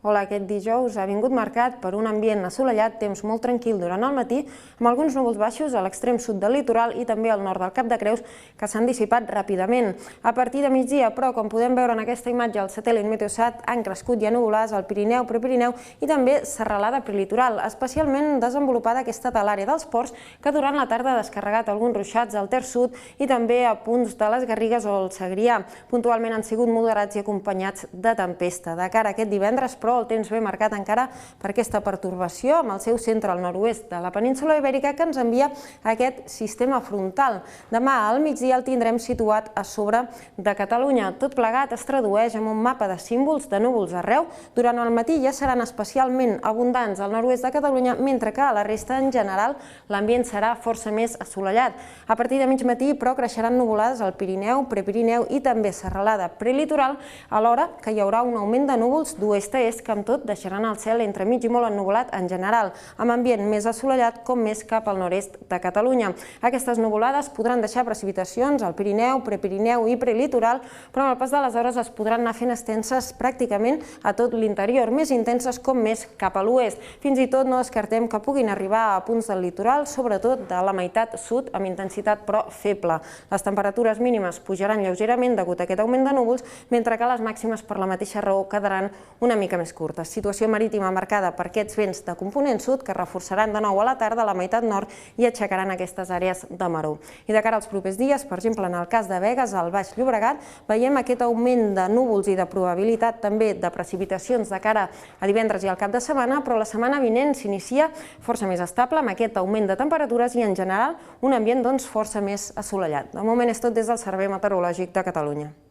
Hola, aquest dijous ha vingut marcat per un ambient assolellat, temps molt tranquil durant el matí, amb alguns núvols baixos a l'extrem sud del litoral i també al nord del Cap de Creus, que s'han dissipat ràpidament. A partir de migdia, però, com podem veure en aquesta imatge al satèl·lit Meteosat, han crescut ja nuvolars al Pirineu, Prepirineu i també serralada prelitoral, especialment desenvolupada aquesta de l'àrea dels Ports, que durant la tarda ha descarregat alguns ruixats al Ter Sud i també a punts de les Garrigues o el Segrià. Puntualment han sigut moderats i acompanyats de tempesta. De cara a aquest divendres, però, el temps ve marcat encara per aquesta pertorbació amb el seu centre al nord-oest de la península Ibèrica que ens envia aquest sistema frontal. Demà al migdia el tindrem situat a sobre de Catalunya. Tot plegat es tradueix en un mapa de símbols de núvols arreu. Durant el matí ja seran especialment abundants al nord-oest de Catalunya, mentre que a la resta en general l'ambient serà força més assolellat. A partir de mig matí, però, creixeran nuvolades al Pirineu, Prepirineu i també serralada prelitoral, alhora que hi haurà un augment de núvols d'oest a est que amb tot deixaran el cel entremig i molt ennuvolat en general, amb ambient més assolellat com més cap al nord-est de Catalunya. Aquestes nuvolades podran deixar precipitacions al Pirineu, Prepirineu i prelitoral, però amb el pas de les hores es podran anar fent extenses pràcticament a tot l'interior, més intenses com més cap a l'oest. Fins i tot no descartem que puguin arribar a punts del litoral, sobretot de la meitat sud, amb intensitat però feble. Les temperatures mínimes pujaran lleugerament degut a aquest augment de núvols, mentre que les màximes per la mateixa raó quedaran una mica més curtes. Situació marítima marcada per aquests vents de component sud que reforçaran de nou a la tarda a la meitat nord i aixecaran aquestes àrees de maró. I de cara als propers dies, per exemple, en el cas de Begues, al Baix Llobregat, veiem aquest augment de núvols i de probabilitat també de precipitacions de cara a divendres i al cap de setmana, però la setmana vinent s'inicia força més estable amb aquest augment de temperatures i, en general, un ambient força més assolellat. De moment és tot des del Servei Meteorològic de Catalunya.